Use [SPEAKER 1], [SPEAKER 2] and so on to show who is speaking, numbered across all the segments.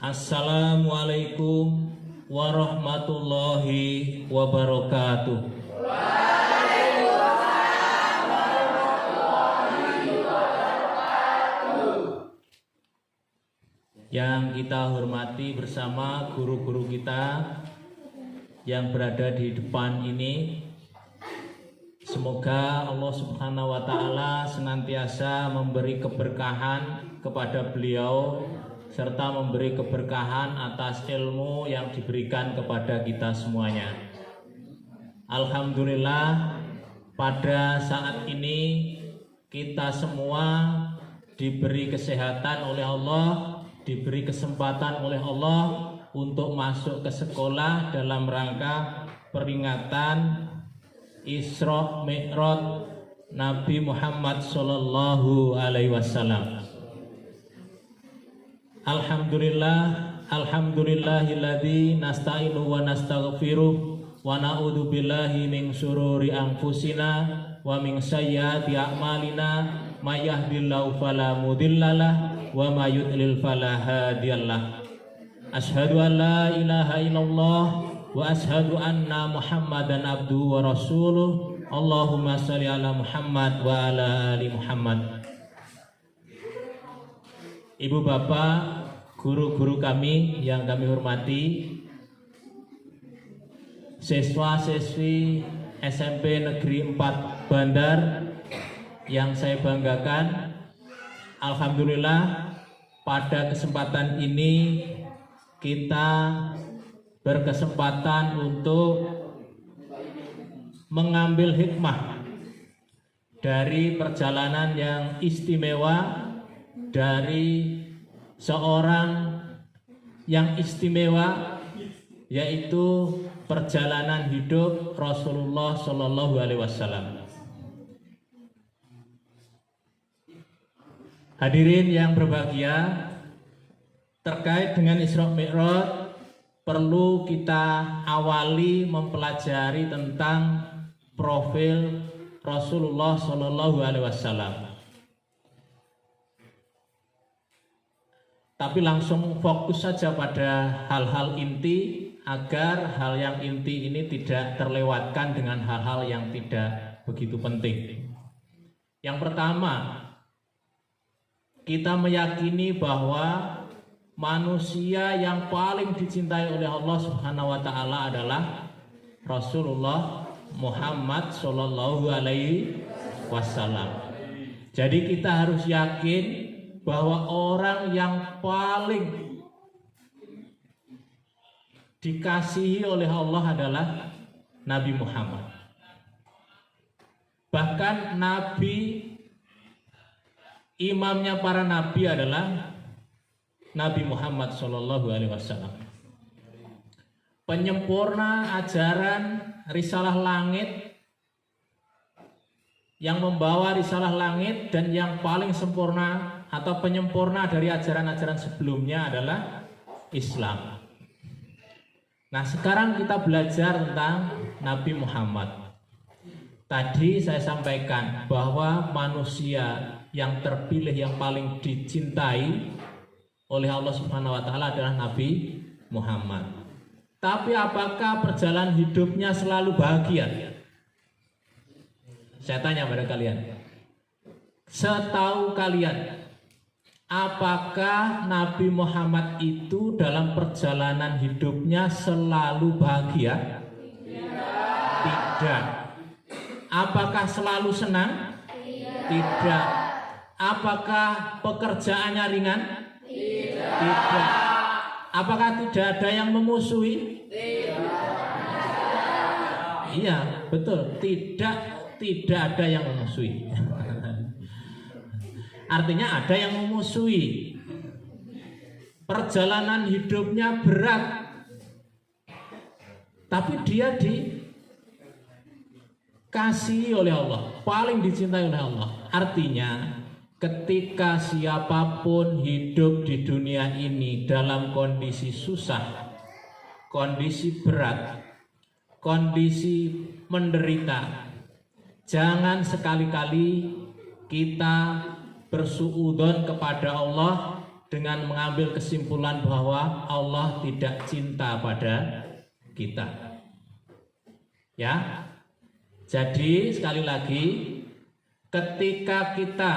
[SPEAKER 1] Assalamualaikum warahmatullahi wabarakatuh.
[SPEAKER 2] Waalaikumsalam warahmatullahi wabarakatuh.
[SPEAKER 1] Yang kita hormati bersama guru-guru kita yang berada di depan ini, semoga Allah Subhanahu wa Ta'ala senantiasa memberi keberkahan kepada beliau serta memberi keberkahan atas ilmu yang diberikan kepada kita semuanya. Alhamdulillah, pada saat ini kita semua diberi kesehatan oleh Allah, diberi kesempatan oleh Allah untuk masuk ke sekolah dalam rangka peringatan Isra Mi'raj Nabi Muhammad Sallallahu Alaihi Wasallam. Alhamdulillahilladzi nasta'inu wa nastaghfiruh wa na'udzu billahi min syururi anfusina wa min sayyiati a'malina may yahdihillahu fala mudhillalah wa may yudlil fala hadiyalah. Asyhadu an la ilaha illallah wa asyhadu anna Muhammadan abduhu wa rasuluh. Allahumma shalli ala Muhammad wa ala ali Muhammad. Ibu bapak, guru-guru kami yang kami hormati, siswa-siswi SMP Negeri 4 Bandar yang saya banggakan, alhamdulillah pada kesempatan ini kita berkesempatan untuk mengambil hikmah dari perjalanan yang istimewa dari seorang yang istimewa, yaitu perjalanan hidup Rasulullah Shallallahu Alaihi Wasallam. Hadirin yang berbahagia, terkait dengan Isra Mi'raj perlu kita awali mempelajari tentang profil Rasulullah Shallallahu Alaihi Wasallam. Tapi langsung fokus saja pada hal-hal inti agar hal yang inti ini tidak terlewatkan dengan hal-hal yang tidak begitu penting. Yang pertama, kita meyakini bahwa manusia yang paling dicintai oleh Allah Subhanahu wa Ta'ala adalah Rasulullah Muhammad Sallallahu Alaihi Wasallam. Jadi kita harus yakin bahwa orang yang paling dikasihi oleh Allah adalah Nabi Muhammad. Bahkan Nabi, imamnya para Nabi adalah Nabi Muhammad Sallallahu Alaihi Wasallam. Penyempurna ajaran risalah langit, yang membawa risalah langit dan yang paling sempurna atau penyempurna dari ajaran-ajaran sebelumnya adalah Islam. Nah, sekarang kita belajar tentang Nabi Muhammad. Tadi saya sampaikan bahwa manusia yang terpilih yang paling dicintai oleh Allah Subhanahu wa Ta'ala adalah Nabi Muhammad. Tapi apakah perjalanan hidupnya selalu bahagia? Saya tanya pada kalian, setahu kalian, apakah Nabi Muhammad itu dalam perjalanan hidupnya selalu bahagia? Tidak. Apakah selalu senang? Tidak. Apakah pekerjaannya ringan? Tidak. Apakah tidak ada yang memusuhi? Iya, betul. Tidak ada yang memusuhi. Artinya ada yang memusuhi. Perjalanan hidupnya berat, tapi dia dikasihi oleh Allah, paling dicintai oleh Allah. Artinya ketika siapapun hidup di dunia ini dalam kondisi susah, kondisi berat, kondisi menderita, jangan sekali-kali kita bersuudzon kepada Allah dengan mengambil kesimpulan bahwa Allah tidak cinta pada kita. Ya. Jadi sekali lagi, ketika kita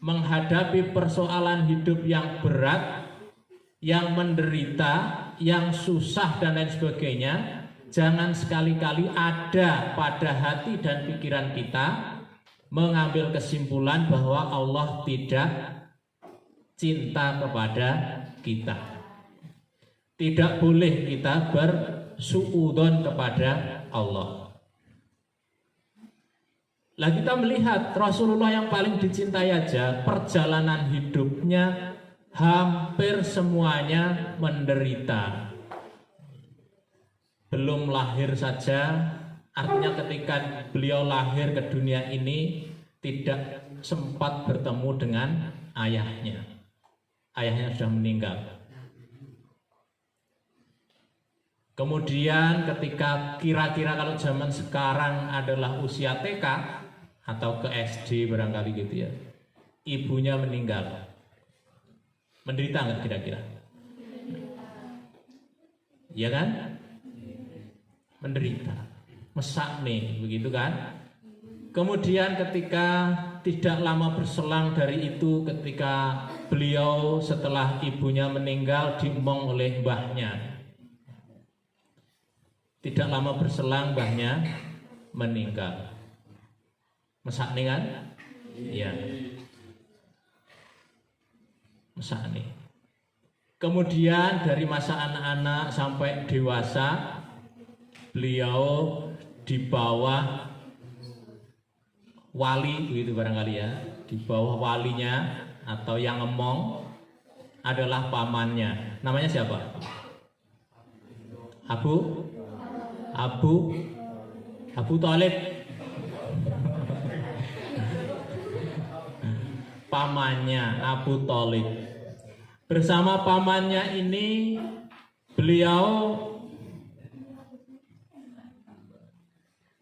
[SPEAKER 1] menghadapi persoalan hidup yang berat, yang menderita, yang susah dan lain sebagainya, jangan sekali-kali ada pada hati dan pikiran kita mengambil kesimpulan bahwa Allah tidak cinta kepada kita. Tidak boleh kita bersuudzon kepada Allah. Lah kita melihat Rasulullah yang paling dicintai aja, perjalanan hidupnya hampir semuanya menderita. Belum lahir saja, artinya ketika beliau lahir ke dunia ini tidak sempat bertemu dengan ayahnya. Ayahnya sudah meninggal. Kemudian ketika kira-kira kalau zaman sekarang adalah usia TK atau ke SD barangkali gitu ya, ibunya meninggal. Menderita nggak kira-kira? Iya kan? Menderita, mesak nih, begitu kan? Kemudian ketika tidak lama berselang dari itu, ketika beliau setelah ibunya meninggal diemong oleh mbahnya. Tidak lama berselang mbahnya meninggal. Mesak nih kan? Iya. Mesak nih. Kemudian dari masa anak-anak sampai dewasa, beliau di bawah wali begitu barangkali ya, di bawah walinya atau yang ngemong adalah pamannya. Namanya siapa? Abu Thalib. Pamannya Abu Thalib. Bersama pamannya ini beliau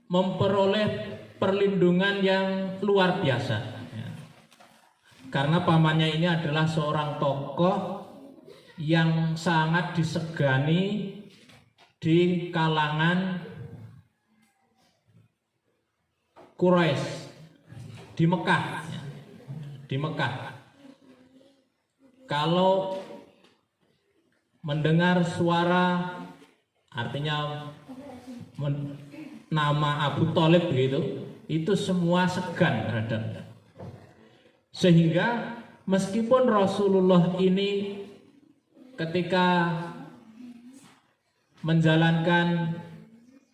[SPEAKER 1] memperoleh perlindungan yang luar biasa. Karena pamannya ini adalah seorang tokoh yang sangat disegani di kalangan Quraisy di Mekah. Di Mekah, kalau mendengar suara, artinya nama Abu Thalib begitu, itu semua segan terhadapnya. Sehingga meskipun Rasulullah ini ketika menjalankan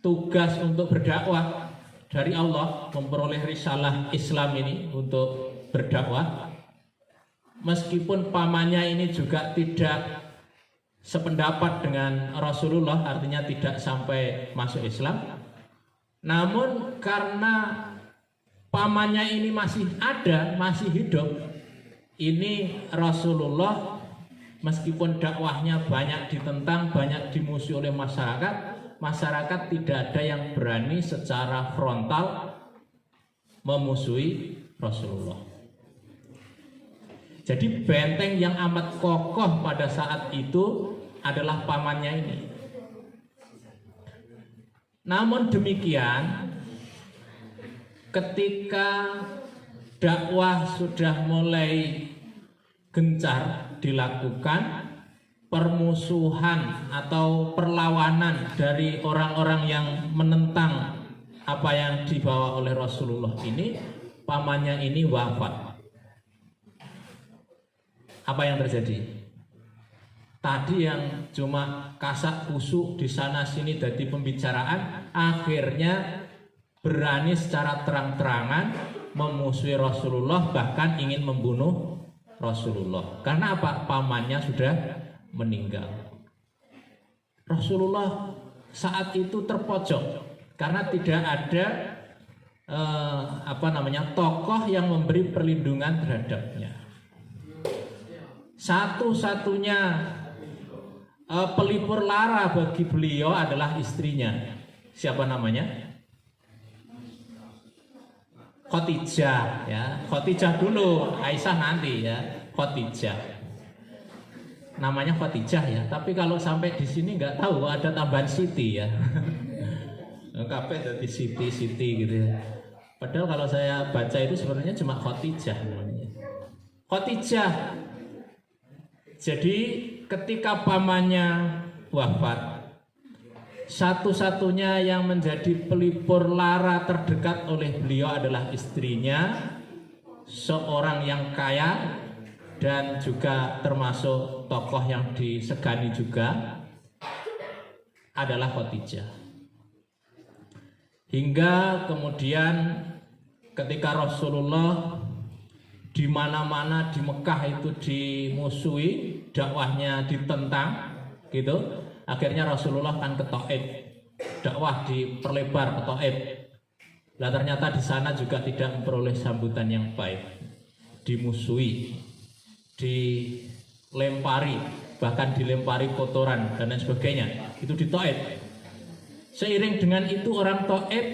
[SPEAKER 1] tugas untuk berdakwah dari Allah, memperoleh risalah Islam ini untuk berdakwah, meskipun pamannya ini juga tidak sependapat dengan Rasulullah, artinya tidak sampai masuk Islam, namun karena pamannya ini masih ada, masih hidup, ini Rasulullah meskipun dakwahnya banyak ditentang, banyak dimusuhi oleh masyarakat tidak ada yang berani secara frontal memusuhi Rasulullah. Jadi benteng yang amat kokoh pada saat itu adalah pamannya ini. Namun demikian, ketika dakwah sudah mulai gencar dilakukan, permusuhan atau perlawanan dari orang-orang yang menentang apa yang dibawa oleh Rasulullah ini, pamannya ini wafat. Apa yang terjadi? Tadi yang cuma kasak kusuk di sana sini jadi pembicaraan, akhirnya berani secara terang-terangan memusuhi Rasulullah, bahkan ingin membunuh Rasulullah. Karena apa? Pamannya sudah meninggal. Rasulullah saat itu terpojok karena tidak ada tokoh yang memberi perlindungan terhadapnya. Satu-satunya pelipur lara bagi beliau adalah istrinya. Siapa namanya? Khadijah, ya. Khadijah dulu, Aisyah nanti ya. Khadijah. namanya Khadijah ya, tapi kalau sampai di sini nggak tahu ada tambahan Siti ya. Kabeh jadi Siti gitu ya. Padahal kalau saya baca itu sebenarnya cuma Khadijah namanya. Khadijah. Jadi ketika pamannya wafat, satu-satunya yang menjadi pelipur lara terdekat oleh beliau adalah istrinya, seorang yang kaya dan juga termasuk tokoh yang disegani juga adalah Khadijah. Hingga kemudian ketika Rasulullah di mana-mana di Mekah itu dimusuhi, dakwahnya ditentang gitu, akhirnya Rasulullah kan ke Thaif, dakwah diperlebar ke Thaif. Lah ternyata di sana juga tidak memperoleh sambutan yang baik, dimusuhi, dilempari, bahkan dilempari kotoran dan lain sebagainya. Itu di Thaif. Seiring dengan itu orang Thaif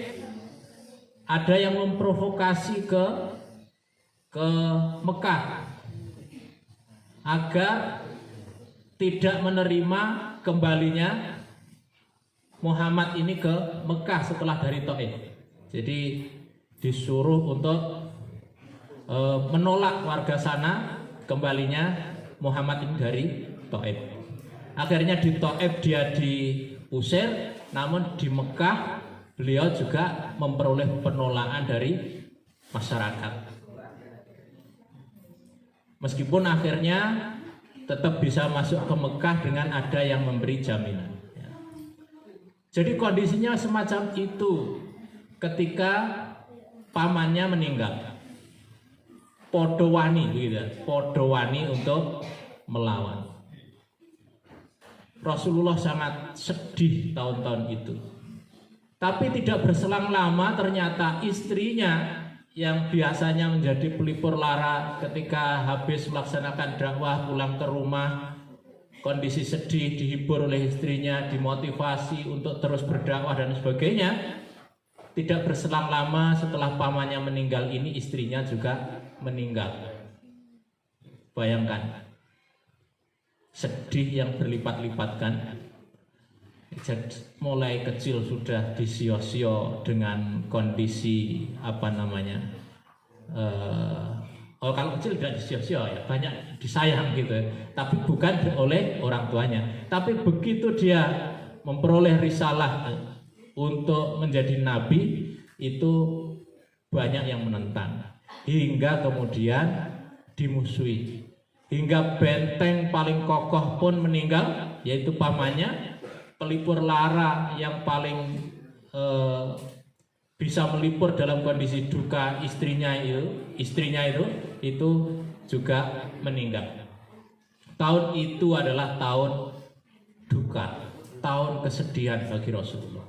[SPEAKER 1] ada yang memprovokasi ke Mekah agar tidak menerima kembalinya Muhammad ini ke Mekah setelah dari Thaif. Jadi disuruh untuk menolak warga sana kembalinya Muhammad ini dari Thaif. Akhirnya di Thaif dia diusir, namun di Mekah beliau juga memperoleh penolakan dari masyarakat. Meskipun akhirnya tetap bisa masuk ke Mekah dengan ada yang memberi jaminan. Jadi kondisinya semacam itu ketika pamannya meninggal. Podo wani, gitu, podo wani untuk melawan. Rasulullah sangat sedih tahun-tahun itu. Tapi tidak berselang lama ternyata istrinya yang biasanya menjadi pelipur lara ketika habis melaksanakan dakwah pulang ke rumah, kondisi sedih, dihibur oleh istrinya, dimotivasi untuk terus berdakwah dan sebagainya. Tidak berselang lama setelah pamannya meninggal ini, istrinya juga meninggal. Bayangkan, sedih yang berlipat-lipat kan. Mulai kecil sudah disio-sio dengan kondisi kalau kecil tidak disio-sio ya, banyak disayang gitu ya. Tapi bukan oleh orang tuanya. Tapi begitu dia memperoleh risalah untuk menjadi nabi, itu banyak yang menentang, hingga kemudian dimusuhi, hingga benteng paling kokoh pun meninggal, yaitu pamannya. Pelipur lara yang paling bisa melipur dalam kondisi duka istrinya itu juga meninggal. Tahun itu adalah tahun duka, tahun kesedihan bagi Rasulullah.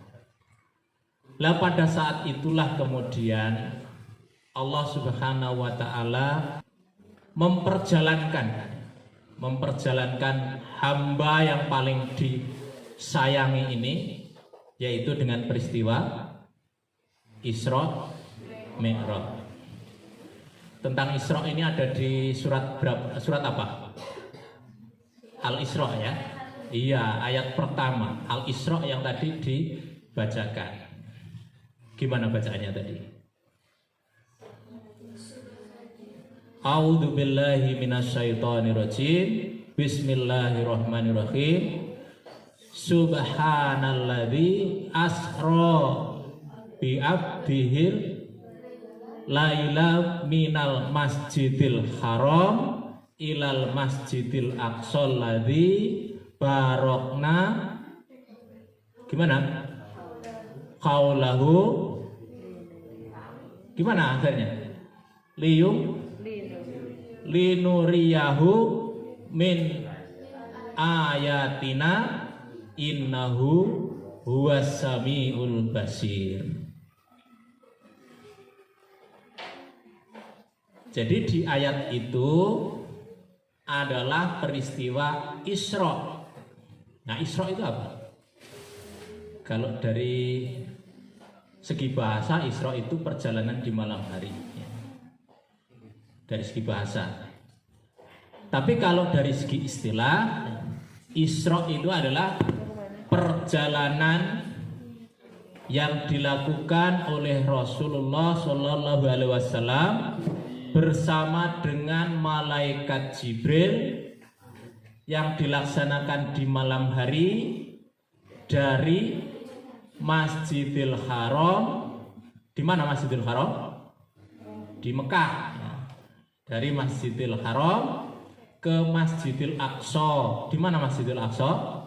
[SPEAKER 1] Lah pada saat itulah kemudian Allah Subhanahu wa taala memperjalankan hamba yang paling disayangi ini, yaitu dengan peristiwa Isra Mi'raj. Tentang Isra ini ada di surat apa? Al-Isra ya. Iya, ayat pertama Al-Isra yang tadi dibacakan. Gimana bacaannya tadi? A'udzu billahi minasyaitonir rajim. Bismillahirrahmanirrahim. Subhanalladzi asra bi abdihil laila minal masjidil haram ilal masjidil aqsal ladzi barokna. Gimana? Qaulahu. Gimana akhirnya? Linuriyahu min ayatina innahu huwas samiul basir. Jadi di ayat itu adalah peristiwa Isra. Nah, Isra itu apa? Kalau dari segi bahasa, Isra itu perjalanan di malam hari. Dari segi bahasa. Tapi kalau dari segi istilah, Isra itu adalah perjalanan yang dilakukan oleh Rasulullah Shallallahu Alaihi Wasallam bersama dengan malaikat Jibril yang dilaksanakan di malam hari dari Masjidil Haram. Di mana Masjidil Haram? Di Mekah. Dari Masjidil Haram ke Masjidil Aqsa. Di mana Masjidil Aqsa?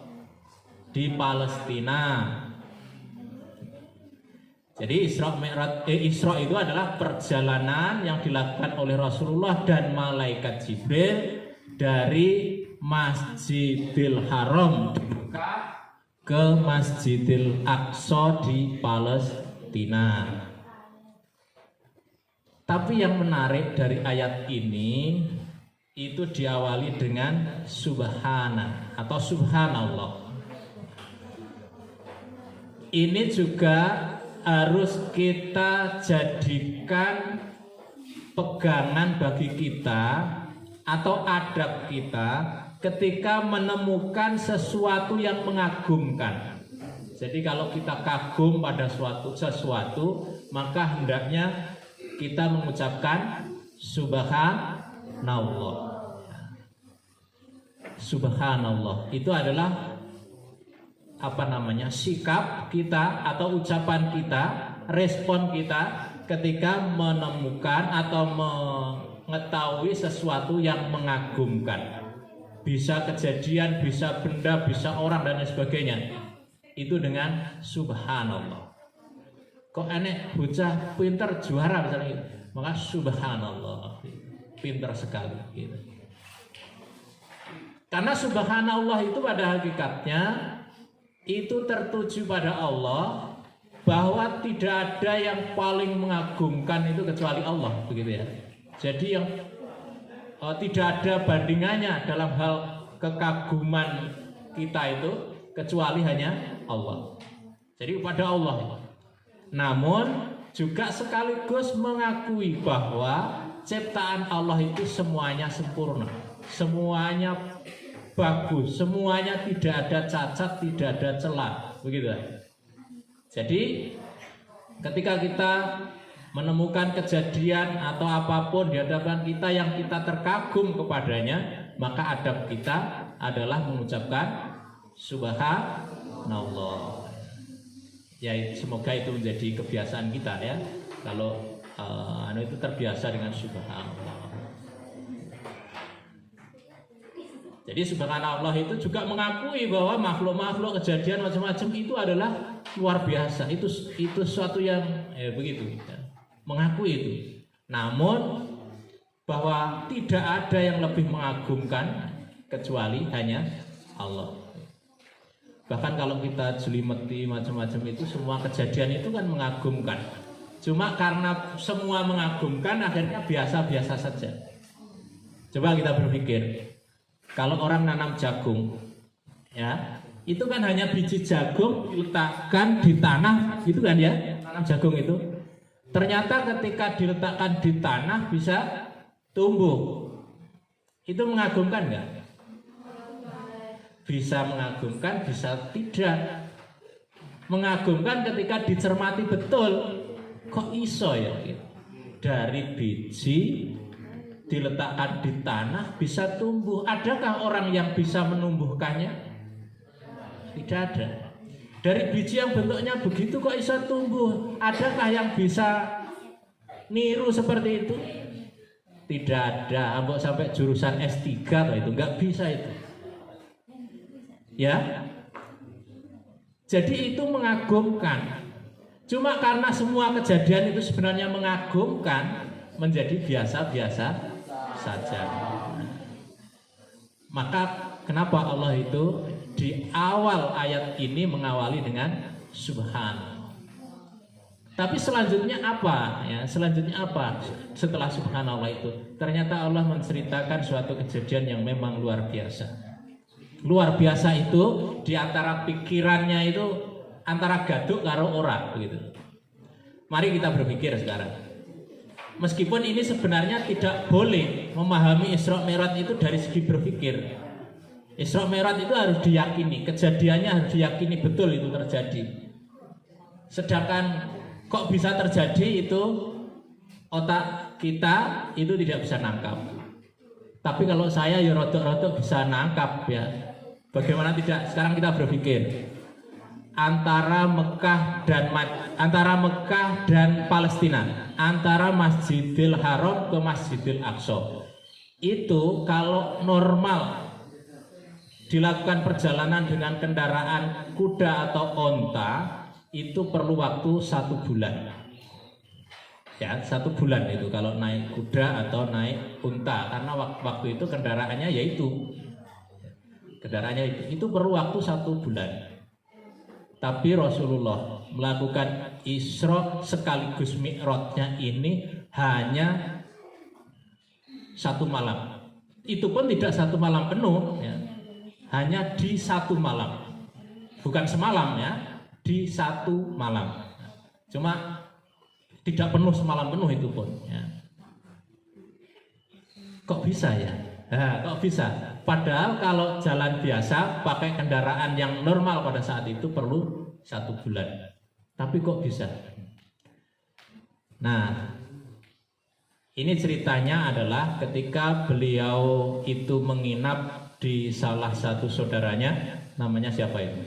[SPEAKER 1] Di Palestina. Jadi Isra itu adalah perjalanan yang dilakukan oleh Rasulullah dan malaikat Jibril dari Masjidil Haram di Mekah ke Masjidil Aqsa di Palestina. Tapi yang menarik dari ayat ini itu diawali dengan subhana atau subhanallah. Ini juga harus kita jadikan pegangan bagi kita atau adab kita ketika menemukan sesuatu yang mengagumkan. Jadi kalau kita kagum pada sesuatu, maka hendaknya kita mengucapkan subhanallah. Subhanallah itu adalah sikap kita atau ucapan kita, respon kita ketika menemukan atau mengetahui sesuatu yang mengagumkan. Bisa kejadian, bisa benda, bisa orang dan lain sebagainya. Itu dengan subhanallah. Kok enek bocah pinter juara misalnya, maka subhanallah, pinter sekali gitu. Karena subhanallah itu pada hakikatnya itu tertuju pada Allah, bahwa tidak ada yang paling mengagumkan itu kecuali Allah, begitu ya. Jadi yang tidak ada bandingannya dalam hal kekaguman kita itu kecuali hanya Allah. Jadi kepada Allah. Namun juga sekaligus mengakui bahwa ciptaan Allah itu semuanya sempurna, semuanya bagus, semuanya tidak ada cacat, tidak ada celah, begitu. Jadi ketika kita menemukan kejadian atau apapun di hadapan kita yang kita terkagum kepadanya, maka adab kita adalah mengucapkan subhanallah. Ya, semoga itu menjadi kebiasaan kita ya. Kalau itu terbiasa dengan subhanallah. Jadi subhanallah itu juga mengakui bahwa makhluk-makhluk kejadian macam-macam itu adalah luar biasa. Itu sesuatu yang begitu. Ya. Mengakui itu. Namun bahwa tidak ada yang lebih mengagumkan kecuali hanya Allah. Bahkan kalau kita jelimeti macam-macam itu, semua kejadian itu kan mengagumkan. Cuma karena semua mengagumkan akhirnya biasa-biasa saja. Coba kita berpikir. Kalau orang nanam jagung, ya, itu kan hanya biji jagung diletakkan di tanah, gitu kan ya, nanam jagung itu. Ternyata ketika diletakkan di tanah bisa tumbuh. Itu mengagumkan nggak? Bisa mengagumkan, bisa tidak. Mengagumkan ketika dicermati betul. Kok iso ya? Dari biji diletakkan di tanah bisa tumbuh. Adakah orang yang bisa menumbuhkannya? Tidak ada. Dari biji yang bentuknya begitu kok bisa tumbuh? Adakah yang bisa niru seperti itu? Tidak ada. Ambok sampai jurusan S3 itu nggak bisa itu. Ya. Jadi itu mengagumkan. Cuma karena semua kejadian itu sebenarnya mengagumkan, menjadi biasa-biasa saja. Maka kenapa Allah itu di awal ayat ini mengawali dengan subhanallah. Tapi selanjutnya apa? Ya, selanjutnya apa? Setelah subhanallah itu, ternyata Allah menceritakan suatu kejadian yang memang luar biasa. Luar biasa itu di antara pikirannya itu antara gaduk karo ora begitu. Mari kita berpikir sekarang. Meskipun ini sebenarnya tidak boleh memahami Isra Mi'raj itu dari segi berpikir. Isra Mi'raj itu harus diyakini, kejadiannya harus diyakini betul itu terjadi. Sedangkan kok bisa terjadi itu otak kita itu tidak bisa nangkap. Tapi kalau saya ya rodok-rodok bisa nangkap ya. Bagaimana tidak? Sekarang kita berpikir antara Mekah dan Palestina, antara Masjidil Haram ke Masjidil Aqsa. Itu kalau normal dilakukan perjalanan dengan kendaraan kuda atau onta itu perlu waktu 1 bulan. Ya, 1 bulan itu kalau naik kuda atau naik unta, karena waktu itu kendaraannya itu perlu waktu 1 bulan. Tapi Rasulullah melakukan Isra sekaligus Mi'rajnya ini hanya 1 malam. Itu pun tidak 1 malam penuh, ya. Hanya di 1 malam, bukan semalam ya, di 1 malam. Cuma tidak penuh semalam penuh itu pun. Ya. Kok bisa ya? Kok bisa? Padahal kalau jalan biasa pakai kendaraan yang normal pada saat itu perlu 1 bulan. Tapi kok bisa? Nah, ini ceritanya adalah ketika beliau itu menginap di salah satu saudaranya, namanya siapa itu?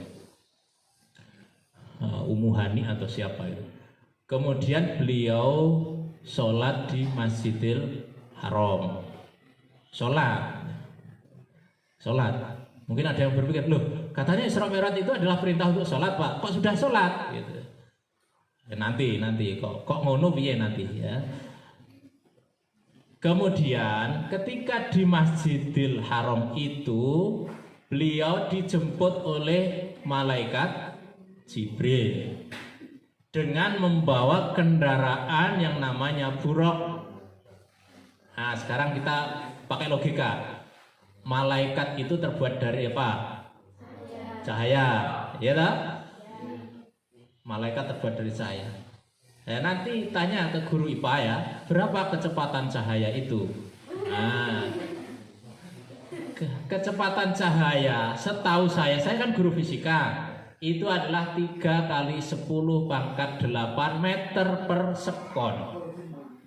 [SPEAKER 1] Ummu Hani atau siapa itu? Kemudian beliau sholat di Masjidil Haram. Sholat. Mungkin ada yang berpikir, loh katanya Isra Mi'raj itu adalah perintah untuk sholat Pak, kok sudah sholat? Gitu. Ya, nanti kok ngono piye nanti ya. Kemudian ketika di Masjidil Haram itu beliau dijemput oleh malaikat Jibril dengan membawa kendaraan yang namanya buraq. Nah, sekarang kita pakai logika. Malaikat itu terbuat dari apa? Cahaya, ya tak? Malaikat terbuat dari cahaya. Nanti tanya ke guru IPA ya, berapa kecepatan cahaya itu? Nah, kecepatan cahaya, setahu saya kan guru fisika, itu adalah 3 kali 10 pangkat 8 meter per sekon.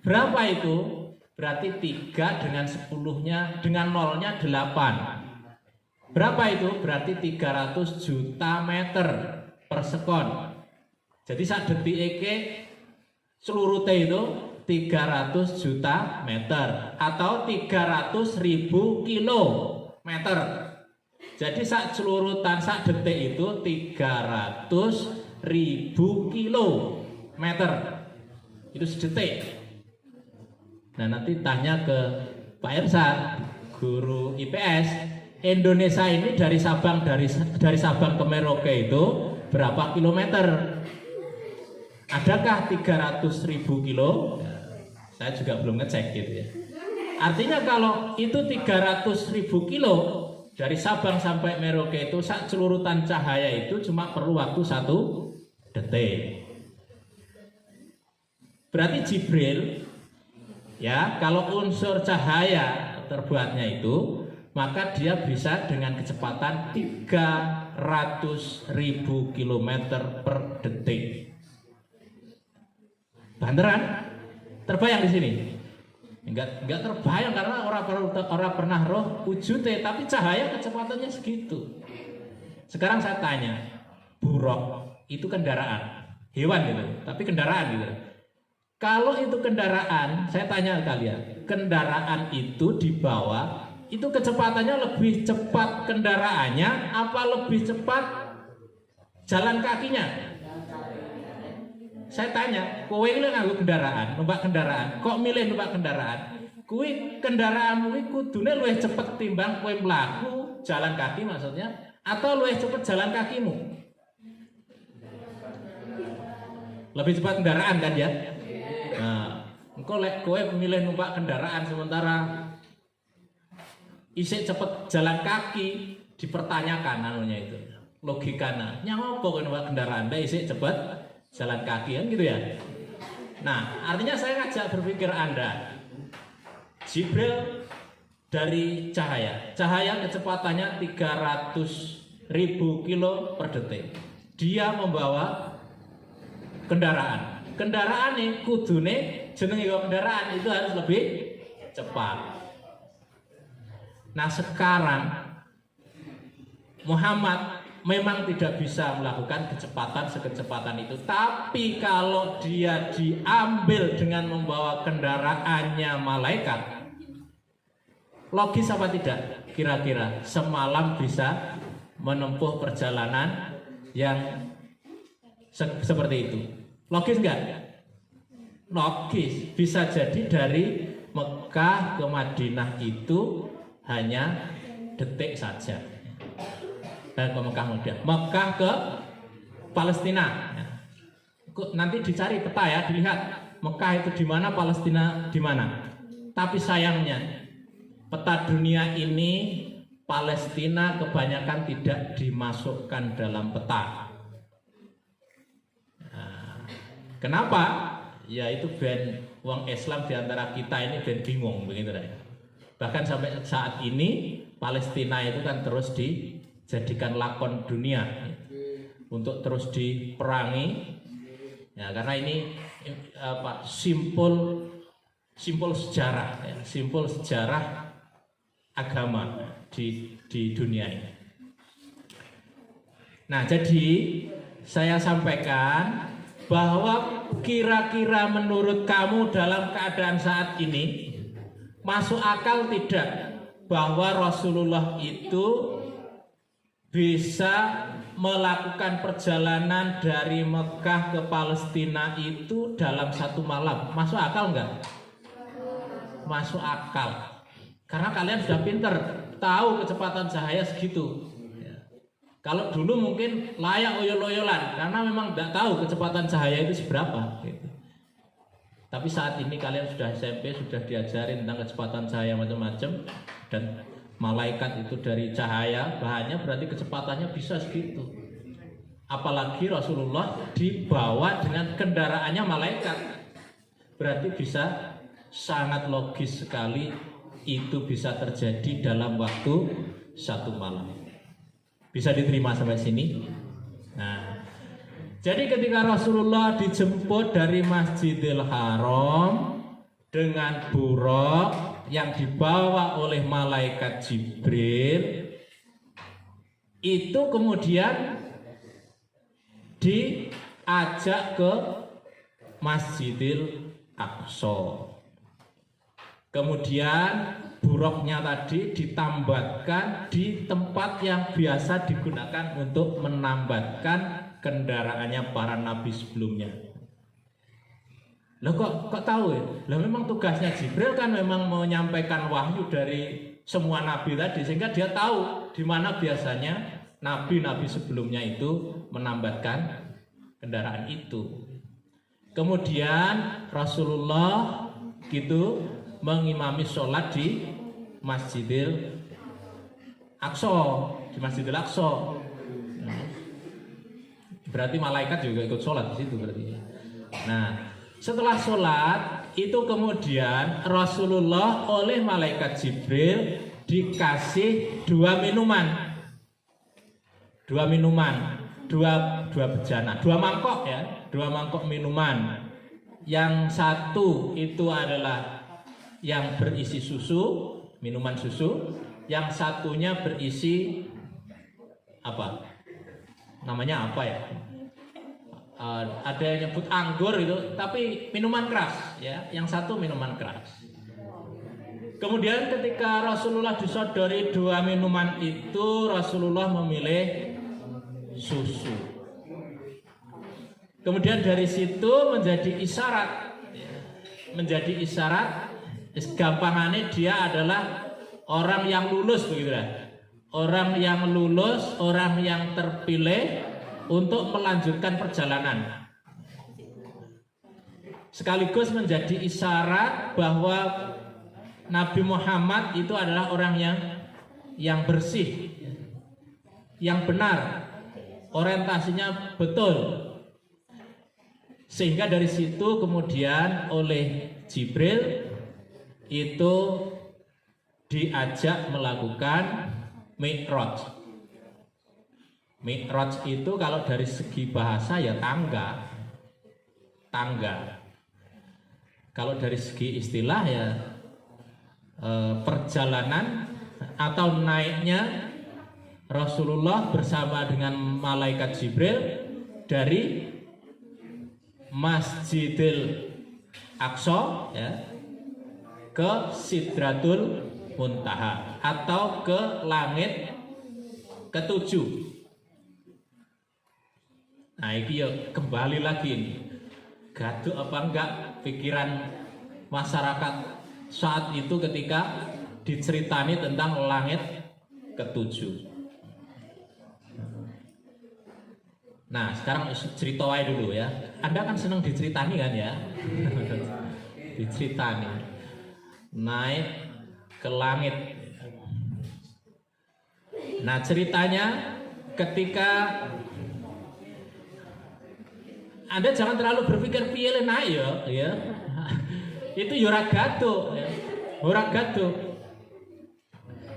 [SPEAKER 1] Berapa itu? Berarti 3 dengan 10-nya, dengan 0-nya 8. Berapa itu? Berarti 300 juta meter per sekon. Jadi saat detik iki seluruh T itu 300 juta meter atau 300.000 kilometer. Jadi saat selurutan saat detik itu 300.000 kilometer. Itu sedetik. Nah, nanti tanya ke Pak Ersat, guru IPS, Indonesia ini dari Sabang ke Merauke itu berapa kilometer? Adakah 300.000 kilo? Saya juga belum ngecek gitu ya. Artinya kalau itu 300.000 kilo dari Sabang sampai Merauke itu saat selurutan cahaya itu cuma perlu waktu 1 detik. Berarti Jibril ya, kalau unsur cahaya terbuatnya itu, maka dia bisa dengan kecepatan 300.000 km per detik. Beneran? Terbayang di sini? Enggak terbayang karena orang pernah roh wujudnya, tapi cahaya kecepatannya segitu. Sekarang saya tanya, buraq itu kendaraan, hewan gitu, tapi kendaraan gitu. Kalau itu kendaraan, saya tanya kalian, kendaraan itu dibawa, itu kecepatannya lebih cepat kendaraannya, apa lebih cepat jalan kakinya? Saya tanya, kowe ini nganggo kendaraan, numpak kendaraan, kok milih numpak kendaraan? Kowe kendaraanmu ini kudune luwih cepet timbang kowe mlaku jalan kaki maksudnya, atau luwih cepet jalan kakimu? Lebih cepat kendaraan kan ya? Nah, engko lek kowe milih numpak kendaraan sementara isih cepet jalan kaki, dipertanyakan anunya itu. Logikana, nyawa apa kowe numpak kendaraan, isih cepet jalan kaki kan gitu ya. Nah, artinya saya ngajak berpikir Anda. Jibril dari cahaya kecepatannya 300.000 kilo per detik. Dia membawa kendaraan ini kudune jenenge kendaraan itu harus lebih cepat. Nah, sekarang Muhammad memang tidak bisa melakukan kecepatan sekecepatan itu, tapi kalau dia diambil dengan membawa kendaraannya malaikat, logis apa tidak? Kira-kira semalam bisa menempuh perjalanan yang seperti itu. Logis enggak? Logis. Bisa jadi dari Mekah ke Madinah itu hanya detik saja. Dan ke Mekah ke Palestina. Nanti dicari peta ya, dilihat Mekah itu di mana, Palestina di mana. Tapi sayangnya peta dunia ini Palestina kebanyakan tidak dimasukkan dalam peta. Nah, kenapa? Ya itu ben wong Islam diantara kita ini ben bingung begitu ya. Bahkan sampai saat ini Palestina itu kan terus dijadikan lakon dunia untuk terus diperangi. Ya, karena ini simpul sejarah, ya, simpul sejarah agama di dunia ini. Nah, jadi saya sampaikan bahwa kira-kira menurut kamu dalam keadaan saat ini masuk akal tidak bahwa Rasulullah itu bisa melakukan perjalanan dari Mekah ke Palestina itu dalam satu malam? Masuk akal enggak? Masuk akal. Karena kalian sudah pinter, tahu kecepatan cahaya segitu. Ya. Kalau dulu mungkin layak oyol-oyolan, karena memang tidak tahu kecepatan cahaya itu seberapa. Gitu. Tapi saat ini kalian sudah SMP, sudah diajarin tentang kecepatan cahaya macam-macam, dan malaikat itu dari cahaya, bahannya berarti kecepatannya bisa segitu. Apalagi Rasulullah dibawa dengan kendaraannya malaikat, berarti bisa sangat logis sekali itu bisa terjadi dalam waktu satu malam. Bisa diterima sampai sini? Nah, jadi ketika Rasulullah dijemput dari Masjidil Haram dengan buraq yang dibawa oleh malaikat Jibril, itu kemudian diajak ke Masjidil Aqsa. Kemudian buraqnya tadi ditambatkan di tempat yang biasa digunakan untuk menambatkan kendaraannya para nabi sebelumnya. Loh kok tahu ya? Lah memang tugasnya Jibril kan memang menyampaikan wahyu dari semua nabi tadi, sehingga dia tahu di mana biasanya nabi-nabi sebelumnya itu menambatkan kendaraan itu. Kemudian Rasulullah gitu mengimami sholat di Masjidil Aqsa, Berarti malaikat juga ikut sholat di situ berarti. Nah, setelah sholat itu kemudian Rasulullah oleh malaikat Jibril dikasih dua bejana, dua mangkok minuman. Yang satu itu adalah yang berisi susu, minuman susu. Yang satunya berisi apa? Namanya apa ya? Ada yang nyebut anggur itu, tapi minuman keras ya. Yang satu minuman keras. Kemudian ketika Rasulullah disodori dua minuman itu, Rasulullah memilih susu. Kemudian dari situ menjadi isyarat, gampangannya dia adalah orang yang lulus begitu ya. Orang yang lulus, orang yang terpilih untuk melanjutkan perjalanan. Sekaligus menjadi isyarat bahwa Nabi Muhammad itu adalah orang yang bersih, yang benar, orientasinya betul. Sehingga dari situ kemudian oleh Jibril itu diajak melakukan Mi'raj. Mi'raj itu kalau dari segi bahasa ya tangga. Kalau dari segi istilah ya perjalanan atau naiknya Rasulullah bersama dengan malaikat Jibril dari Masjidil Aqsa ya, ke Sidratul Muntaha atau ke langit ketujuh. Nah ini ya kembali lagi ini, gaduh apa enggak pikiran masyarakat saat itu ketika diceritani tentang langit ketujuh. Nah sekarang cerita aja dulu ya. Anda kan senang diceritani kan ya? Diceritani naik ke langit. Nah ceritanya ketika Anda jangan terlalu berpikir piye naik ya. Itu ora gaduh ya. Ora gaduh.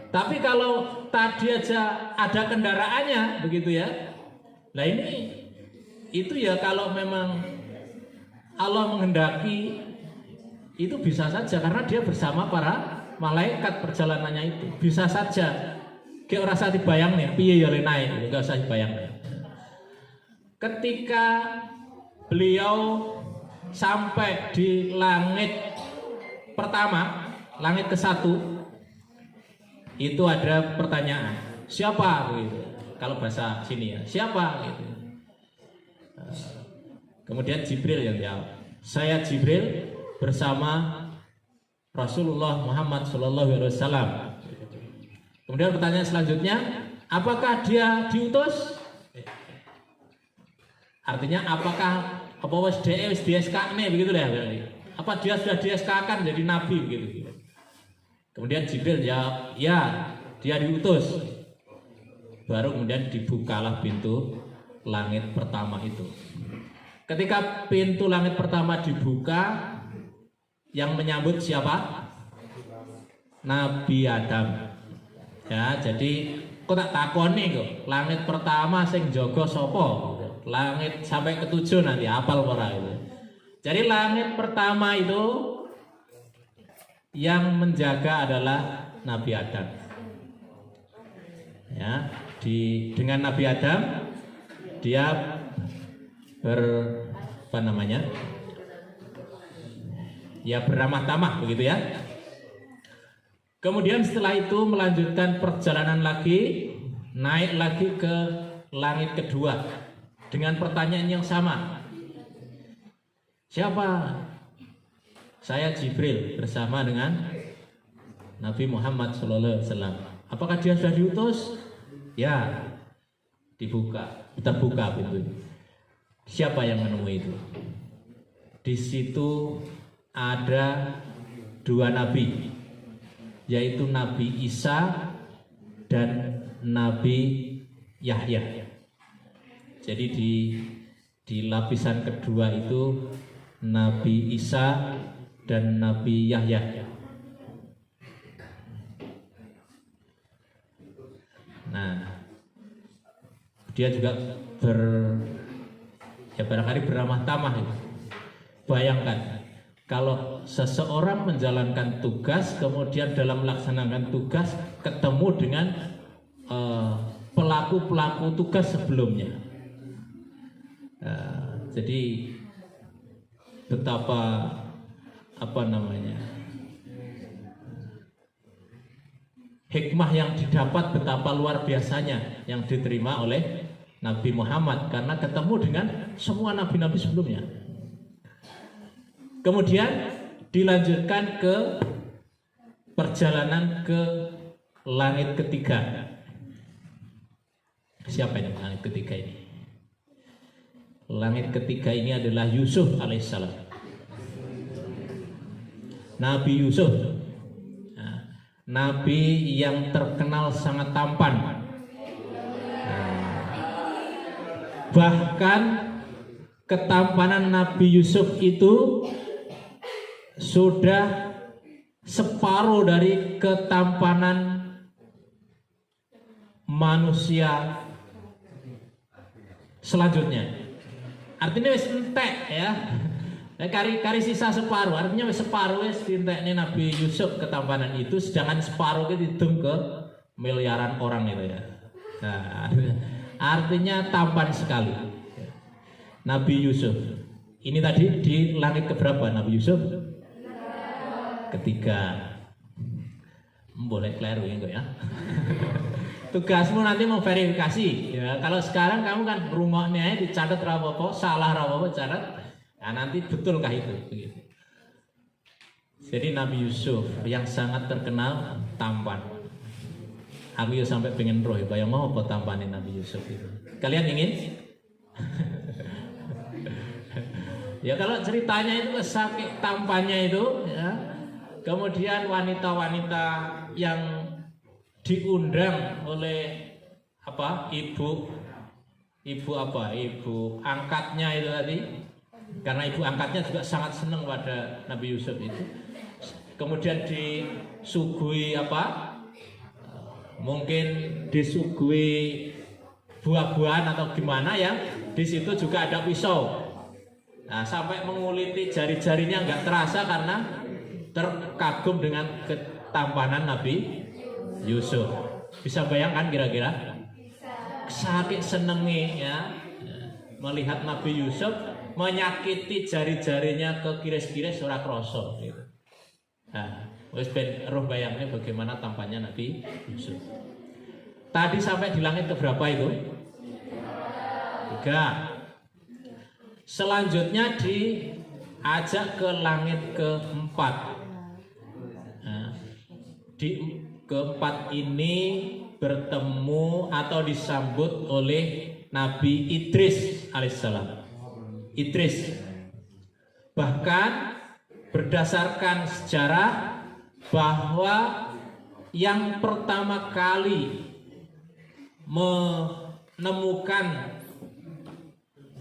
[SPEAKER 1] Tapi kalau tadi aja ada kendaraannya begitu ya. Nah ini itu ya kalau memang Allah menghendaki itu bisa saja karena dia bersama para malaikat perjalanannya itu bisa saja. Kayak ora usah dibayang nih, piye ya naik, enggak usah dibayang. Ketika beliau sampai di langit pertama, langit ke-1, itu ada pertanyaan, siapa gitu. Kalau bahasa sini ya, siapa gitu. Kemudian Jibril yang jawab, saya Jibril bersama Rasulullah Muhammad SAW. Kemudian pertanyaan selanjutnya, apakah dia diutus? Artinya apakah wis di-SK-ne begitu ya? Apa dia sudah di-SK-kan jadi nabi begitu? Kemudian Jibril jawab, ya, dia diutus. Baru kemudian dibukalah pintu langit pertama itu. Ketika pintu langit pertama dibuka, yang menyambut siapa? Nabi Adam. Ya, jadi kok tak takoni kok, langit pertama sing jaga sapa? Langit sampai ke-7 nanti hafal ora itu. Jadi langit pertama itu yang menjaga adalah Nabi Adam. Ya, dengan Nabi Adam dia ya beramah tamah begitu ya. Kemudian setelah itu melanjutkan perjalanan lagi, naik lagi ke langit kedua dengan pertanyaan yang sama. Siapa? Saya Jibril bersama dengan Nabi Muhammad SAW. Apakah dia sudah diutus? Ya, terbuka pintu. Siapa yang menemui itu? Di situ ada 2 nabi, yaitu Nabi Isa dan Nabi Yahya. Jadi di lapisan kedua itu Nabi Isa dan Nabi Yahya. Nah, dia juga barangkali beramah tamah. Bayangkan kalau seseorang menjalankan tugas, kemudian dalam melaksanakan tugas ketemu dengan pelaku-pelaku tugas sebelumnya. Jadi betapa hikmah yang didapat, betapa luar biasanya yang diterima oleh Nabi Muhammad karena ketemu dengan semua nabi-nabi sebelumnya. Kemudian dilanjutkan ke perjalanan ke langit ketiga. Siapa yang langit ketiga ini? Langit ketiga ini adalah Yusuf alaihissalam. Nabi Yusuf, nabi yang terkenal sangat tampan. Bahkan ketampanan Nabi Yusuf itu sudah separuh dari ketampanan manusia selanjutnya. Artinya wis entek ya. Kari sisa separuh, artinya wis separuh wis dientekne Nabi Yusuf ketampanan itu, sedangkan separuh itu hitung ke miliaran orang itu ya. Nah, artinya tampan sekali Nabi Yusuf. Ini tadi di langit keberapa Nabi Yusuf? Ketiga. Boleh kleru ya. Tugasmu nanti memverifikasi ya. Kalau sekarang kamu kan rumahnya dicatat rapopo, salah rapopo catat. Nah, nanti betulkah itu begitu. Jadi Nabi Yusuf yang sangat terkenal tampan. Aku ya sampai pengen roh ya, bayang mau apa tampanin Nabi Yusuf itu. Kalian ingin? Ya kalau ceritanya itu sakit tampannya itu ya. Kemudian wanita-wanita yang diundang oleh ibu angkatnya itu tadi, karena ibu angkatnya juga sangat senang pada Nabi Yusuf itu. Kemudian disuguhi mungkin disuguhi buah-buahan atau gimana ya. Di situ juga ada pisau. Nah, sampai menguliti jari-jarinya nggak terasa karena terkagum dengan ketampanan Nabi Yusuf. Bisa bayangkan kira-kira? Sakit senengi ya melihat Nabi Yusuf menyakiti jari-jarinya ke kiris-kiris ora kroso gitu. Nah, wis ben roh bayangnya bagaimana tampannya Nabi Yusuf. Tadi sampai di langit keberapa itu? 3. Selanjutnya diajak ke langit keempat. Nah, di keempat ini bertemu atau disambut oleh Nabi Idris alaihissalam. Idris bahkan berdasarkan sejarah bahwa yang pertama kali menemukan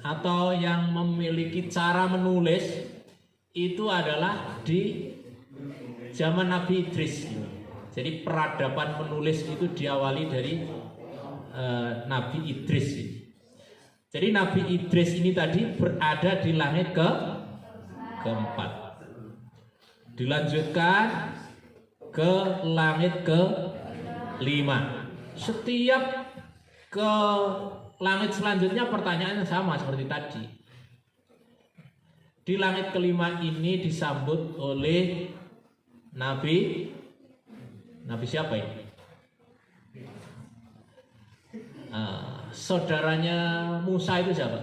[SPEAKER 1] atau yang memiliki cara menulis itu adalah di zaman Nabi Idris. Jadi peradaban menulis itu diawali dari Nabi Idris. Jadi Nabi Idris ini tadi berada di langit keempat. Dilanjutkan ke langit ke-5. Setiap ke langit selanjutnya pertanyaannya sama seperti tadi. Di langit ke-5 ini disambut oleh Nabi siapa ini? Saudaranya Musa itu siapa?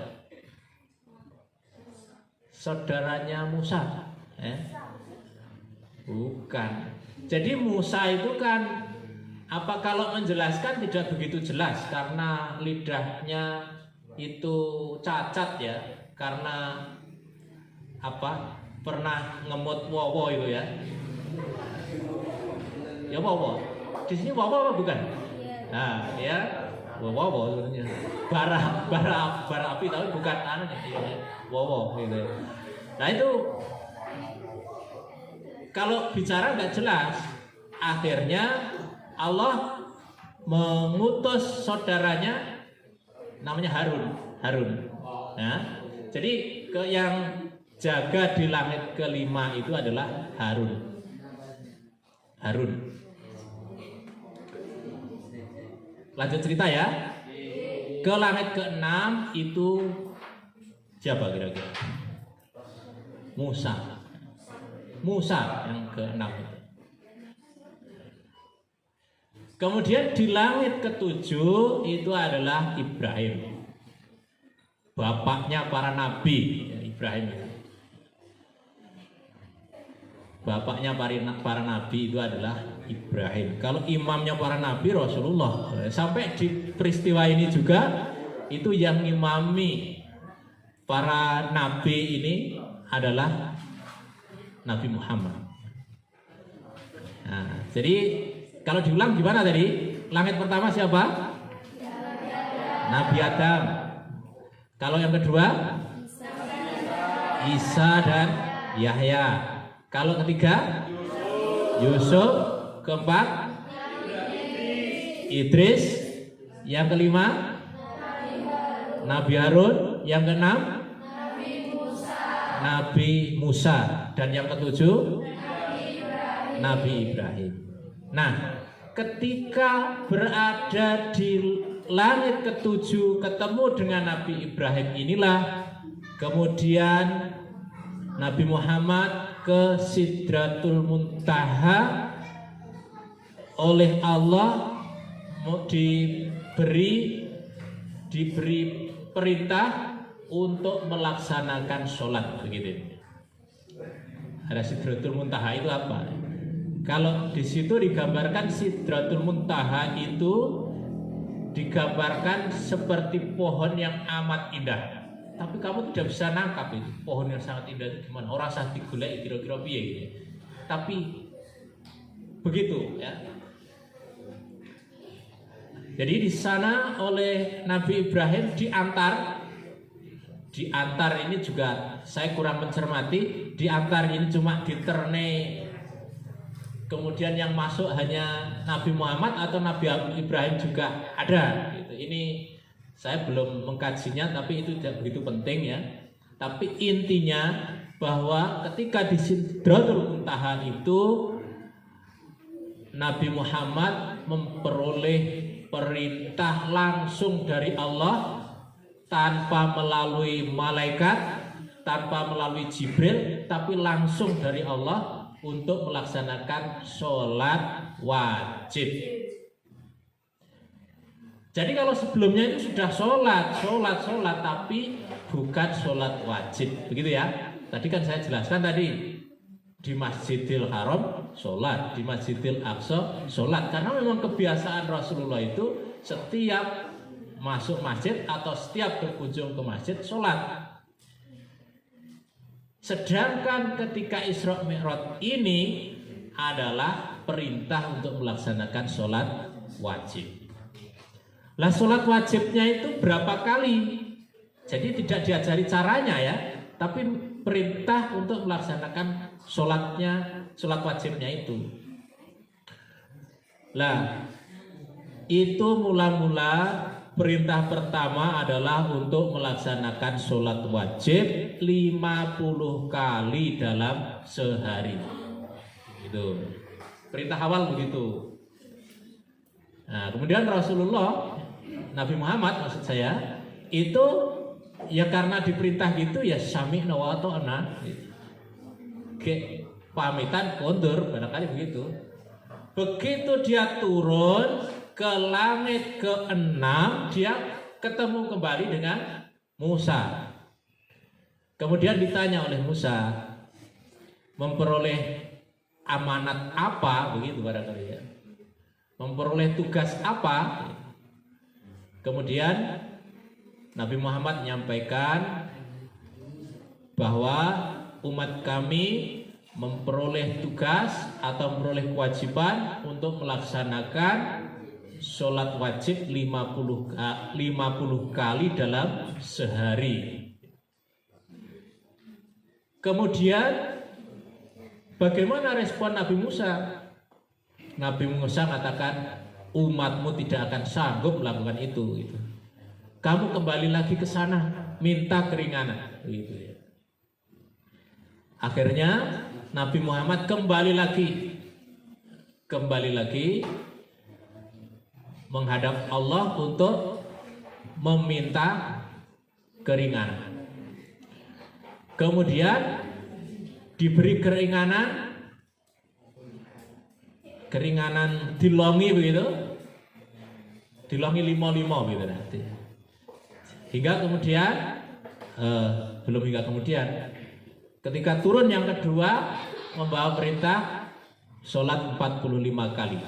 [SPEAKER 1] Saudaranya Musa? Bukan. Jadi Musa itu kan kalau menjelaskan tidak begitu jelas karena lidahnya itu cacat ya, karena pernah ngemut wowo itu ya. Ya wowo. Di sini wowo bukan? Nah, ya wowo sebenarnya. Bara api tapi bukan wowo gitu. Nah, itu kalau bicara nggak jelas, akhirnya Allah mengutus saudaranya namanya Harun. Nah, jadi yang jaga di langit ke-5 itu adalah Harun. Lanjut cerita ya. Ke langit ke-6 itu siapa kira-kira? Musa yang ke-6 itu. Kemudian di langit ke-7 itu adalah Ibrahim. Bapaknya para nabi, ya, Ibrahim itu. Bapaknya para nabi itu adalah Ibrahim. Kalau imamnya para nabi Rasulullah. Sampai di peristiwa ini juga itu yang imami para nabi ini adalah Nabi Muhammad. Nah, jadi kalau diulang gimana tadi? Langit pertama siapa? Nabi Adam. Kalau yang kedua? Isa dan Yahya. Kalau ketiga Yusuf, keempat Idris, yang kelima Nabi Harun, yang keenam Nabi Musa, dan yang ketujuh Nabi Ibrahim. Nah, ketika berada di langit ketujuh ketemu dengan Nabi Ibrahim inilah kemudian Nabi Muhammad ke Sidratul Muntaha oleh Allah diberi perintah untuk melaksanakan sholat, begitu. Ada Sidratul Muntaha itu apa? Kalau di situ digambarkan Sidratul Muntaha itu digambarkan seperti pohon yang amat indah. Tapi kamu tidak bisa nangkap itu pohon yang sangat indah itu gimana? Orang sah digulai kira-kira piye gitu. Tapi begitu ya. Jadi di sana oleh Nabi Ibrahim diantar ini juga saya kurang mencermati. Diantar ini cuma diterne, kemudian yang masuk hanya Nabi Muhammad atau Nabi Ibrahim juga ada. Gitu. Ini saya belum mengkajinya, tapi itu tidak begitu penting ya. Tapi intinya bahwa ketika di Sidratul Muntaha itu Nabi Muhammad memperoleh perintah langsung dari Allah tanpa melalui malaikat, tanpa melalui Jibril, tapi langsung dari Allah untuk melaksanakan sholat wajib. Jadi kalau sebelumnya itu sudah sholat, tapi bukan sholat wajib, begitu ya. Tadi kan saya jelaskan tadi di Masjidil Haram sholat, di Masjidil Aqsa sholat, karena memang kebiasaan Rasulullah itu setiap masuk masjid atau setiap berkunjung ke masjid sholat. Sedangkan ketika Isra Mi'raj ini adalah perintah untuk melaksanakan sholat wajib. Lah sholat wajibnya itu berapa kali? Jadi tidak diajari caranya ya, tapi perintah untuk melaksanakan sholat wajibnya itu. Lah itu mula-mula perintah pertama adalah untuk melaksanakan sholat wajib 50 kali dalam sehari. Itu perintah awal begitu. Nah, kemudian Rasulullah, Nabi Muhammad maksud saya, itu ya karena diperintah gitu ya sami'na wa ata'na. Pamitan kondur barangkali begitu. Begitu dia turun ke langit ke-6, dia ketemu kembali dengan Musa. Kemudian ditanya oleh Musa, memperoleh amanat apa, begitu barangkali ya. Memperoleh tugas apa? Kemudian Nabi Muhammad menyampaikan bahwa umat kami memperoleh tugas atau memperoleh kewajiban untuk melaksanakan sholat wajib 50 kali dalam sehari. Kemudian bagaimana respon Nabi Musa? Nabi Musa mengatakan umatmu tidak akan sanggup melakukan itu. Kamu kembali lagi ke sana, minta keringanan. Gitu ya. Akhirnya Nabi Muhammad kembali lagi menghadap Allah untuk meminta keringanan. Kemudian diberi keringanan dilongi begitu, dilongi 5 gitu nanti. Hingga kemudian ketika turun yang kedua membawa perintah sholat 45 kali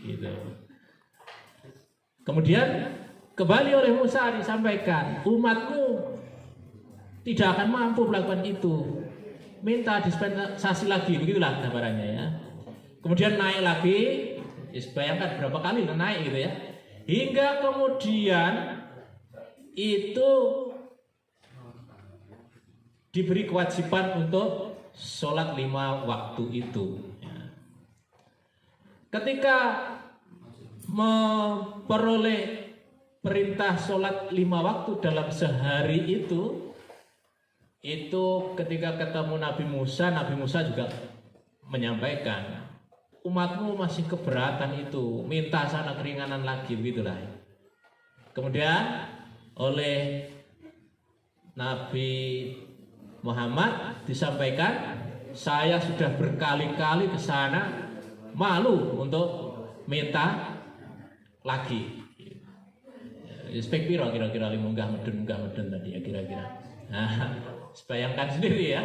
[SPEAKER 1] gitu. Kemudian kembali oleh Musa disampaikan, umatmu tidak akan mampu melakukan itu, minta dispensasi lagi, begitulah gambarannya ya. Kemudian naik lagi, bayangkan berapa kali naik gitu ya, hingga kemudian itu diberi kewajiban untuk sholat 5 waktu itu. Ketika memperoleh perintah sholat 5 waktu dalam sehari itu ketika ketemu Nabi Musa juga menyampaikan, umatmu masih keberatan itu, minta sana keringanan lagi, begitulah. Kemudian oleh Nabi Muhammad disampaikan, saya sudah berkali-kali ke sana, malu untuk minta lagi. Spek piro kira-kira munggah medun tadi ya kira-kira. Nah, bayangkan sendiri ya.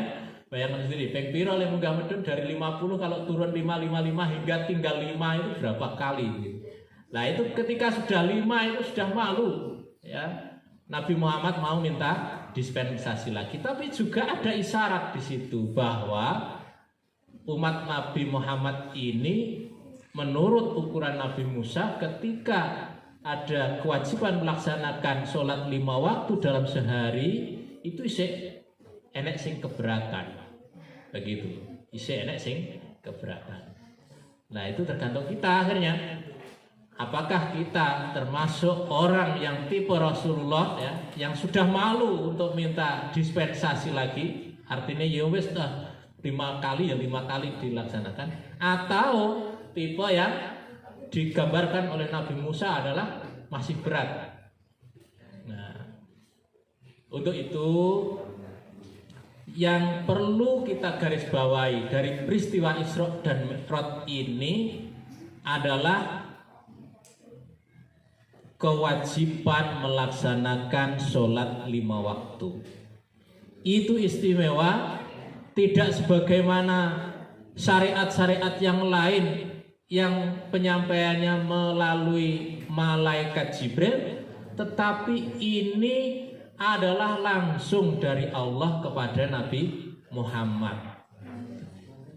[SPEAKER 1] Bayangkan sendiri, pek piro munggah medun dari 50 kalau turun 555 hingga tinggal 5 itu berapa kali gitu. Nah, itu ketika sudah 5 itu sudah malu ya. Nabi Muhammad mau minta dispensasi lagi, tapi juga ada isyarat di situ bahwa umat Nabi Muhammad ini menurut ukuran Nabi Musa ketika ada kewajiban melaksanakan sholat 5 waktu dalam sehari itu isih enek sing keberatan, begitu, isih enek sing keberatan. Nah itu tergantung kita akhirnya, apakah kita termasuk orang yang tipe Rasulullah ya, yang sudah malu untuk minta dispensasi lagi, artinya ya wis 5 kali dilaksanakan, atau tipe yang digambarkan oleh Nabi Musa adalah masih berat. Nah, untuk itu yang perlu kita garis bawahi dari peristiwa Isra dan Mi'raj ini adalah kewajiban melaksanakan sholat 5 waktu. Itu istimewa, tidak sebagaimana syariat-syariat yang lain yang penyampaiannya melalui malaikat Jibril, tetapi ini adalah langsung dari Allah kepada Nabi Muhammad.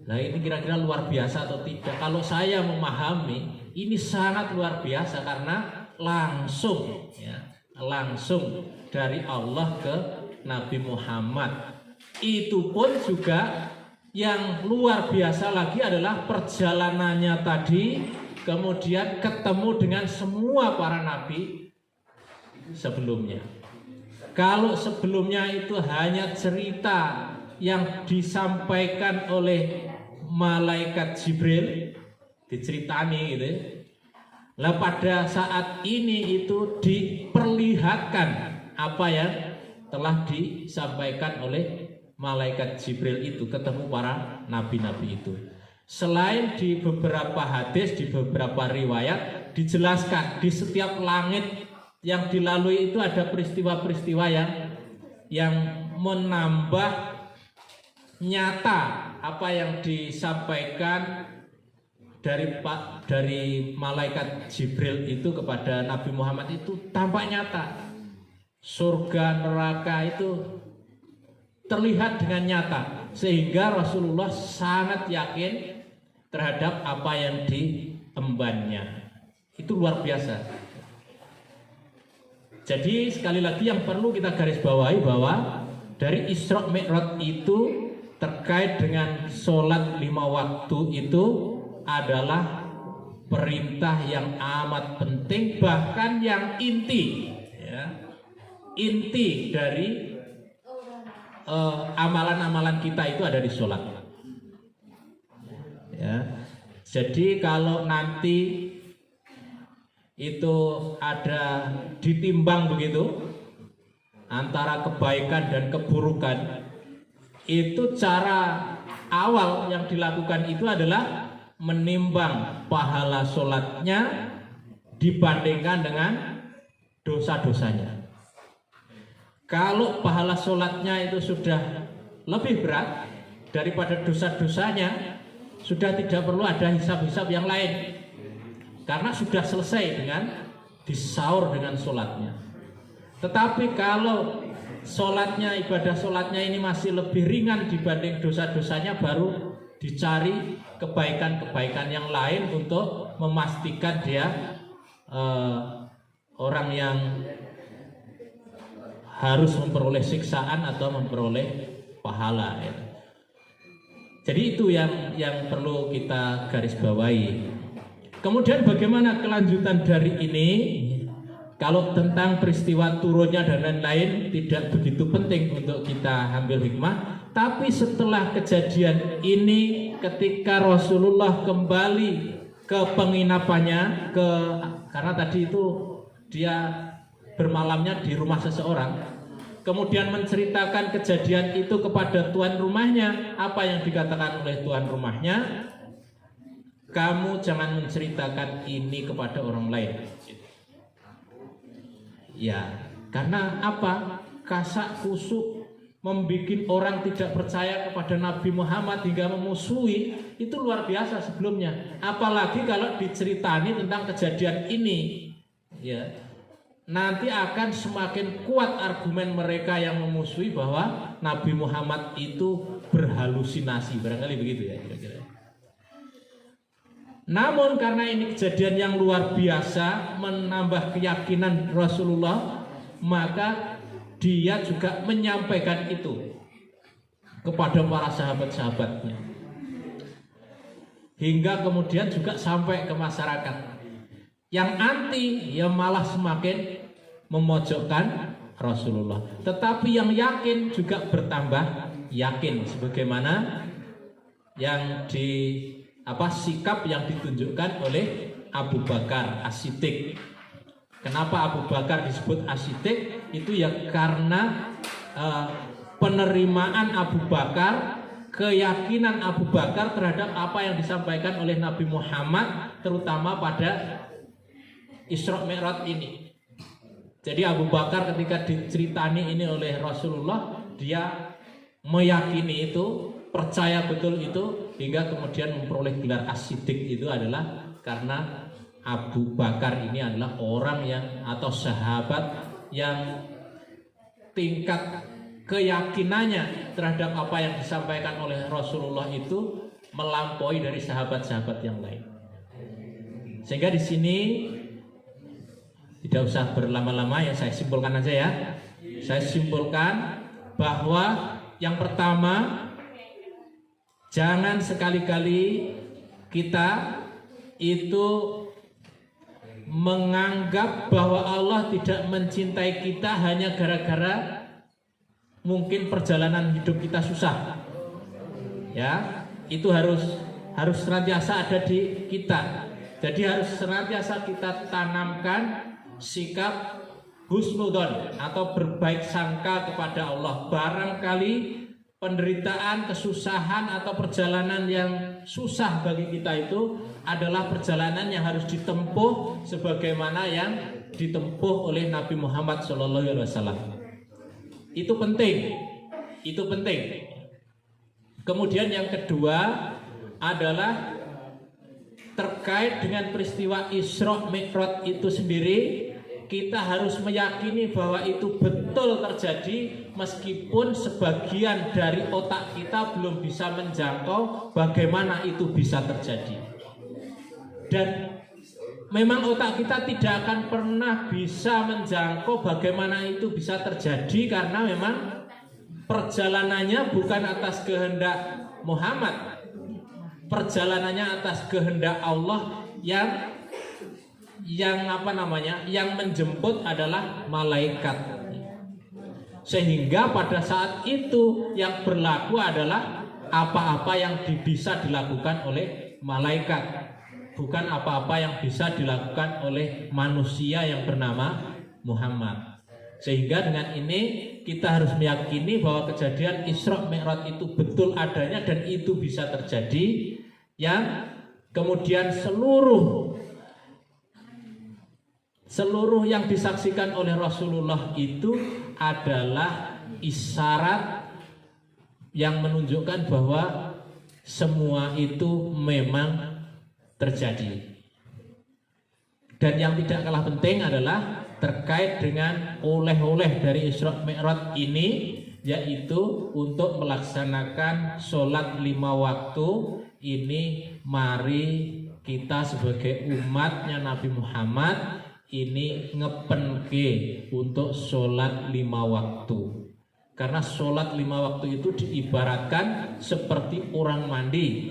[SPEAKER 1] Nah ini kira-kira luar biasa atau tidak? Kalau saya memahami, ini sangat luar biasa karena langsung ya, langsung dari Allah ke Nabi Muhammad. Itu pun juga yang luar biasa lagi adalah perjalanannya tadi, kemudian ketemu dengan semua para nabi sebelumnya. Kalau sebelumnya itu hanya cerita yang disampaikan oleh malaikat Jibril, diceritani gitu. Lah pada saat ini itu diperlihatkan apa yang telah disampaikan oleh malaikat Jibril itu, ketemu para nabi-nabi itu. Selain di beberapa hadis, di beberapa riwayat dijelaskan di setiap langit yang dilalui itu ada peristiwa-peristiwa yang menambah nyata apa yang disampaikan dari malaikat Jibril itu kepada Nabi Muhammad itu tampak nyata. Surga neraka itu terlihat dengan nyata, sehingga Rasulullah sangat yakin terhadap apa yang diembannya. Itu luar biasa. Jadi sekali lagi yang perlu kita garis bawahi bahwa dari Isra Mi'raj itu terkait dengan sholat 5 waktu itu adalah perintah yang amat penting, bahkan yang inti ya. Inti dari amalan-amalan kita itu ada di sholat ya. Jadi kalau nanti itu ada ditimbang begitu antara kebaikan dan keburukan, itu cara awal yang dilakukan itu adalah menimbang pahala sholatnya dibandingkan dengan dosa-dosanya. Kalau pahala sholatnya itu sudah lebih berat daripada dosa-dosanya, sudah tidak perlu ada hisab-hisab yang lain, karena sudah selesai dengan disaur dengan sholatnya. Tetapi kalau sholatnya, ibadah sholatnya ini masih lebih ringan dibanding dosa-dosanya, baru dicari kebaikan-kebaikan yang lain untuk memastikan dia orang yang harus memperoleh siksaan atau memperoleh pahala ya. Jadi itu yang perlu kita garis bawahi. Kemudian bagaimana kelanjutan dari ini? Kalau tentang peristiwa turunnya dan lain-lain tidak begitu penting untuk kita ambil hikmah. Tapi setelah kejadian ini, ketika Rasulullah kembali ke penginapannya, karena tadi itu dia bermalamnya di rumah seseorang, kemudian menceritakan kejadian itu kepada tuan rumahnya. Apa yang dikatakan oleh tuan rumahnya? Kamu jangan menceritakan ini kepada orang lain. Ya, karena apa? Kasak kusuk membuat orang tidak percaya kepada Nabi Muhammad hingga memusuhi, itu luar biasa sebelumnya. Apalagi kalau diceritani tentang kejadian ini, ya, nanti akan semakin kuat argumen mereka yang memusuhi bahwa Nabi Muhammad itu berhalusinasi, barangkali begitu ya kira-kira. Namun karena ini kejadian yang luar biasa, menambah keyakinan Rasulullah, maka dia juga menyampaikan itu kepada para sahabat-sahabatnya, hingga kemudian juga sampai ke masyarakat. Yang anti ya malah semakin memojokkan Rasulullah. Tetapi yang yakin juga bertambah yakin, sebagaimana yang sikap yang ditunjukkan oleh Abu Bakar As-Siddiq. Kenapa Abu Bakar disebut As-Siddiq? Itu ya karena penerimaan Abu Bakar, keyakinan Abu Bakar terhadap apa yang disampaikan oleh Nabi Muhammad, terutama pada Isra Mi'raj ini. Jadi Abu Bakar ketika diceritani ini oleh Rasulullah, dia meyakini itu, percaya betul itu, hingga kemudian memperoleh gelar As-Siddiq. Itu adalah karena Abu Bakar ini adalah orang yang atau sahabat yang tingkat keyakinannya terhadap apa yang disampaikan oleh Rasulullah itu melampaui dari sahabat-sahabat yang lain. Sehingga di sini tidak usah berlama-lama, ya saya simpulkan aja ya. Saya simpulkan bahwa yang pertama, jangan sekali-kali kita itu menganggap bahwa Allah tidak mencintai kita hanya gara-gara mungkin perjalanan hidup kita susah. Ya, itu harus senantiasa ada di kita. Jadi harus senantiasa kita tanamkan sikap husnudon atau berbaik sangka kepada Allah. Barangkali penderitaan, kesusahan atau perjalanan yang susah bagi kita itu adalah perjalanan yang harus ditempuh sebagaimana yang ditempuh oleh Nabi Muhammad SAW. Itu penting. Kemudian yang kedua adalah terkait dengan peristiwa Isra Mi'raj itu sendiri. Kita harus meyakini bahwa itu betul terjadi, meskipun sebagian dari otak kita belum bisa menjangkau bagaimana itu bisa terjadi. Dan memang otak kita tidak akan pernah bisa menjangkau bagaimana itu bisa terjadi, karena memang perjalanannya bukan atas kehendak Muhammad, perjalanannya atas kehendak Allah yang menjemput adalah malaikat. Sehingga pada saat itu yang berlaku adalah apa-apa yang bisa dilakukan oleh malaikat, bukan apa-apa yang bisa dilakukan oleh manusia yang bernama Muhammad. Sehingga dengan ini kita harus meyakini bahwa kejadian Isra Mi'raj itu betul adanya dan itu bisa terjadi, yang kemudian seluruh yang disaksikan oleh Rasulullah itu adalah isyarat yang menunjukkan bahwa semua itu memang terjadi. Dan yang tidak kalah penting adalah terkait dengan oleh-oleh dari Isra Mi'raj ini, yaitu untuk melaksanakan sholat 5 waktu. Ini mari kita sebagai umatnya Nabi Muhammad ini ngepenke untuk sholat 5 waktu. Karena sholat 5 waktu itu diibaratkan seperti orang mandi.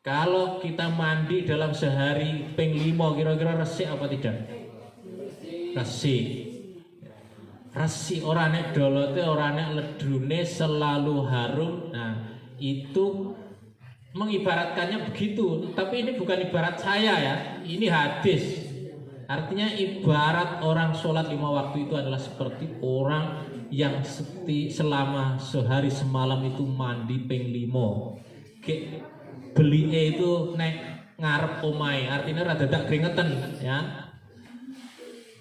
[SPEAKER 1] Kalau kita mandi dalam sehari ping 5 kira-kira resik apa tidak? Resik. Resik orane dolote orane ledune selalu harum. Nah, itu mengibaratkannya begitu. Tapi ini bukan ibarat saya ya. Ini hadis. Artinya ibarat orang sholat 5 waktu itu adalah seperti orang yang selama sehari semalam itu mandi ping 5. Beli itu nek ngarep omai, artinya rada tak keringetan ya.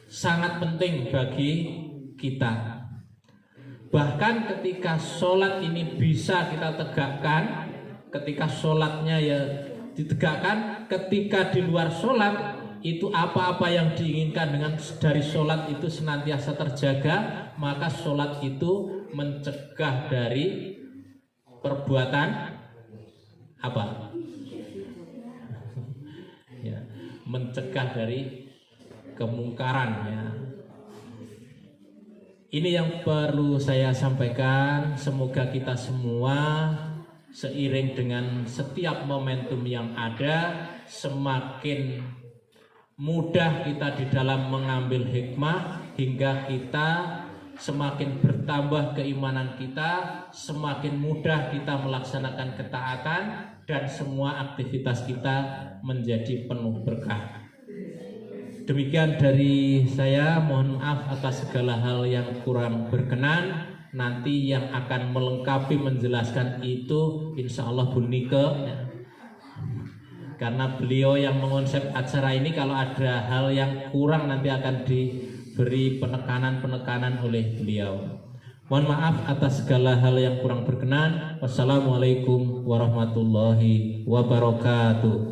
[SPEAKER 1] Sangat penting bagi kita. Bahkan ketika sholat ini bisa kita tegakkan, ketika sholatnya ya ditegakkan, ketika di luar sholat itu apa-apa yang diinginkan dengan dari sholat itu senantiasa terjaga, maka sholat itu mencegah dari perbuatan apa? Ya, mencegah dari kemungkaran ya. Ini yang perlu saya sampaikan. Semoga kita semua seiring dengan setiap momentum yang ada semakin mudah kita di dalam mengambil hikmah, hingga kita semakin bertambah keimanan kita, semakin mudah kita melaksanakan ketaatan, dan semua aktivitas kita menjadi penuh berkah. Demikian dari saya, mohon maaf atas segala hal yang kurang berkenan. Nanti yang akan melengkapi menjelaskan itu insya Allah Bu Nike, karena beliau yang mengonsep acara ini. Kalau ada hal yang kurang nanti akan diberi penekanan-penekanan oleh beliau. Mohon maaf atas segala hal yang kurang berkenan. Wassalamualaikum warahmatullahi wabarakatuh.